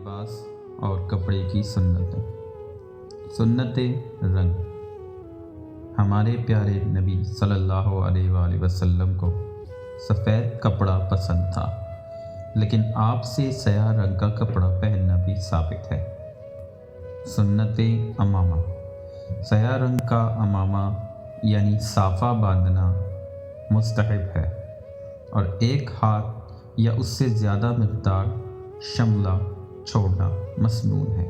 لباس اور کپڑے کی سنتیں۔ سنت رنگ۔ ہمارے پیارے نبی صلی اللہ علیہ وآلہ وسلم کو سفید کپڑا پسند تھا، لیکن آپ سے سیاہ رنگ کا کپڑا پہننا بھی ثابت ہے۔ سنت امامہ۔ سیاہ رنگ کا امامہ یعنی صافہ باندھنا مستحب ہے، اور ایک ہاتھ یا اس سے زیادہ مقدار شملہ چھوڑنا مسنون ہے۔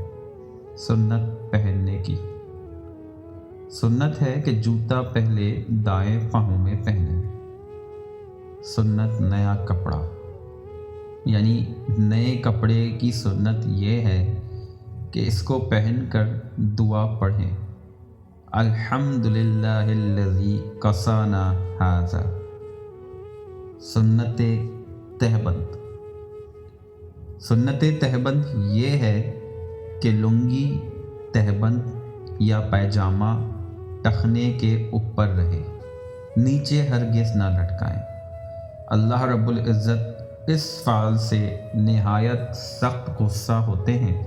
سنت پہننے کی۔ سنت ہے کہ جوتا پہلے دائیں پاؤں میں پہنیں۔ سنت نیا کپڑا، یعنی نئے کپڑے کی سنت یہ ہے کہ اس کو پہن کر دعا پڑھیں، الحمدللہ الذی کسانا ھذا۔ سنت تہبند۔ سنت تہبند یہ ہے کہ لنگی، تہبند یا پیجامہ ٹخنے کے اوپر رہے، نیچے ہرگز نہ لٹکائیں۔ اللہ رب العزت اس فعل سے نہایت سخت غصہ ہوتے ہیں،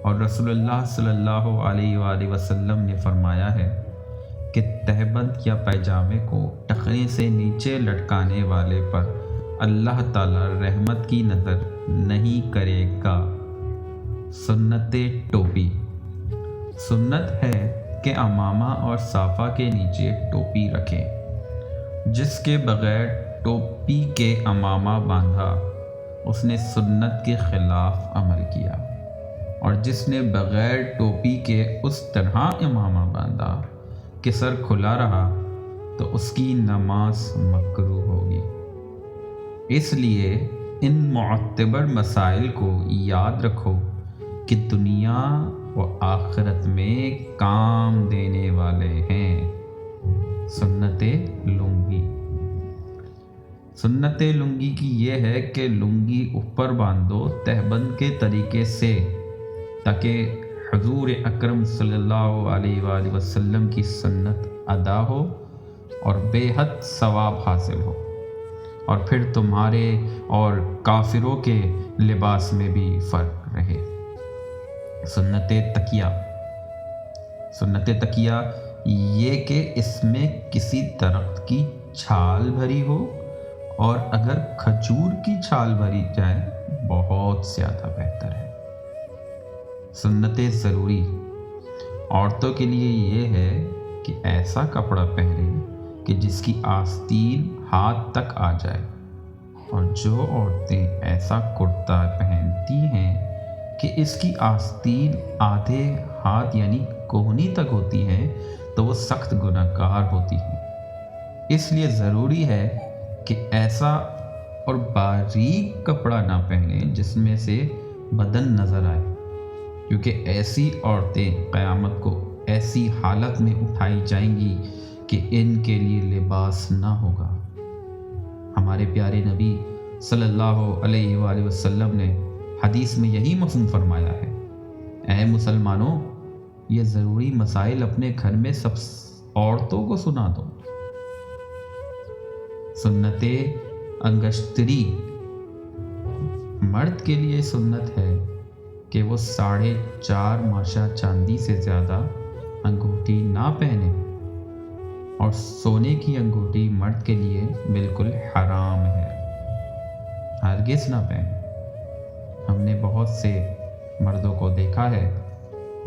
اور رسول اللہ صلی اللہ علیہ وآلہ وسلم نے فرمایا ہے کہ تہبند یا پیجامے کو ٹخنے سے نیچے لٹکانے والے پر اللہ تعالی رحمت کی نظر نہیں کرے گا۔ سنت ٹوپی۔ سنت ہے کہ امامہ اور صافہ کے نیچے ٹوپی رکھیں۔ جس کے بغیر ٹوپی کے امامہ باندھا اس نے سنت کے خلاف عمل کیا، اور جس نے بغیر ٹوپی کے اس طرح امامہ باندھا کہ سر کھلا رہا تو اس کی نماز مکروہ ہوگی۔ اس لیے ان معتبر مسائل کو یاد رکھو کہ دنیا و آخرت میں کام دینے والے ہیں۔ سنت لنگی۔ سنت لنگی کی یہ ہے کہ لنگی اوپر باندھو تہبند کے طریقے سے، تاکہ حضور اکرم صلی اللہ علیہ وآلہ وسلم کی سنت ادا ہو اور بے حد ثواب حاصل ہو، اور پھر تمہارے اور کافروں کے لباس میں بھی فرق رہے۔ سنت تکیہ۔ سنت تکیہ یہ کہ اس میں کسی درخت کی چھال بھری ہو، اور اگر کھجور کی چھال بھری جائے بہت زیادہ بہتر ہے۔ سنت ضروری۔ عورتوں کے لیے یہ ہے کہ ایسا کپڑا پہنیں کہ جس کی آستین ہاتھ تک آ جائے، اور جو عورتیں ایسا کرتا پہنتی ہیں کہ اس کی آستین آدھے ہاتھ یعنی کوہنی تک ہوتی ہے تو وہ سخت گناہ گار ہوتی ہیں۔ اس لیے ضروری ہے کہ ایسا اور باریک کپڑا نہ پہنیں جس میں سے بدن نظر آئے، کیونکہ ایسی عورتیں قیامت کو ایسی حالت میں اٹھائی جائیں گی کہ ان کے لیے لباس نہ ہوگا۔ ہمارے پیارے نبی صلی اللہ علیہ وآلہ وسلم نے حدیث میں یہی مفہوم فرمایا ہے۔ اے مسلمانوں، یہ ضروری مسائل اپنے گھر میں سب عورتوں کو سنا دو۔ سنت انگشتری۔ مرد کے لیے سنت ہے کہ وہ 4.5 ماشا چاندی سے زیادہ انگوٹھی نہ پہنے، اور سونے کی انگوٹھی مرد کے لیے بالکل حرام ہے، ہرگز نہ پہنے۔ ہم نے بہت سے مردوں کو دیکھا ہے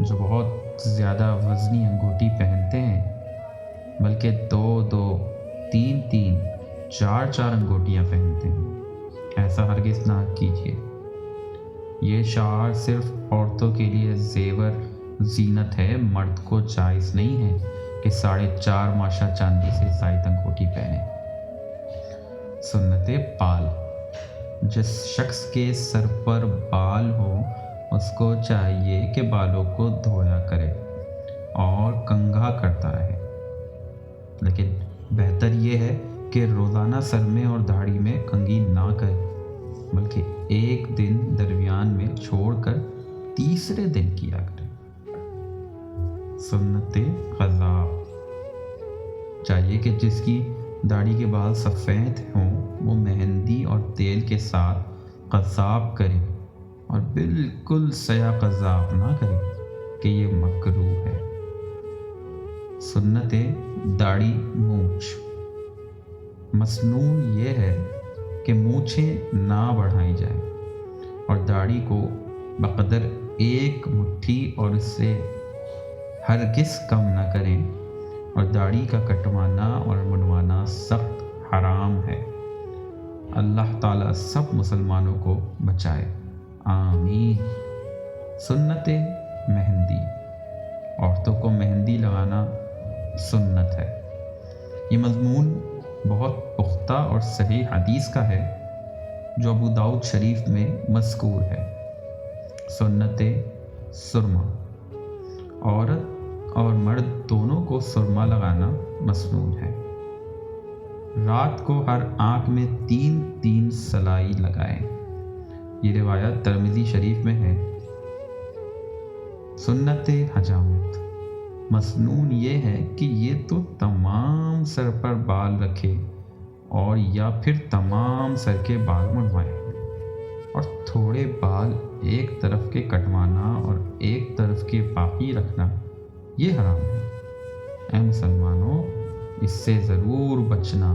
جو بہت زیادہ وزنی انگوٹھی پہنتے ہیں، بلکہ 2-2، 3-3، 4-4 انگوٹھیاں پہنتے ہیں۔ ایسا ہرگز نہ کیجیے۔ یہ شعار صرف عورتوں کے لیے زیور زینت ہے، مرد کو جائز نہیں ہے کہ 4.5 ماشا چاندی سے زائد انگوٹھی پہنے۔ سنت بال۔ جس شخص کے سر پر بال ہو اس کو چاہیے کہ بالوں کو دھویا کرے اور کنگھا کرتا رہے، لیکن بہتر یہ ہے کہ روزانہ سر میں اور داڑھی میں کنگھی نہ کرے، بلکہ ایک دن درمیان میں چھوڑ کر تیسرے دن کیا کرے۔ سنت قضاء۔ چاہیے کہ جس کی داڑھی کے بال سفید ہوں وہ مہندی اور تیل کے ساتھ قصاب کرے اور بالکل سیاق قذاف نہ کریں کہ یہ مکروہ ہے۔ سنت داڑھی مونچھ، مسنون یہ ہے کہ مونچھیں نہ بڑھائی جائیں اور داڑھی کو بقدر ایک مٹھی اور اس سے ہرگز کم نہ کریں، اور داڑھی کا کٹوانا اور منڈوانا سخت حرام ہے۔ اللہ تعالیٰ سب مسلمانوں کو بچائے، آمین۔ سنت مہندی، عورتوں کو مہندی لگانا سنت ہے۔ یہ مضمون بہت پختہ اور صحیح حدیث کا ہے جو ابو داؤد شریف میں مذکور ہے۔ سنت سرما، عورت اور مرد دونوں کو سرما لگانا مسنون ہے۔ رات کو ہر آنکھ میں 3 سلائی لگائیں، یہ روایت ترمذی شریف میں ہے۔ سنت حجامت، مسنون یہ ہے کہ یہ تو تمام سر پر بال رکھے اور یا پھر تمام سر کے بال منڈوائیں، اور تھوڑے بال ایک طرف کے کٹوانا اور ایک طرف کے باقی رکھنا یہ حرام ہے۔ اے مسلمانوں، اس سے ضرور بچنا۔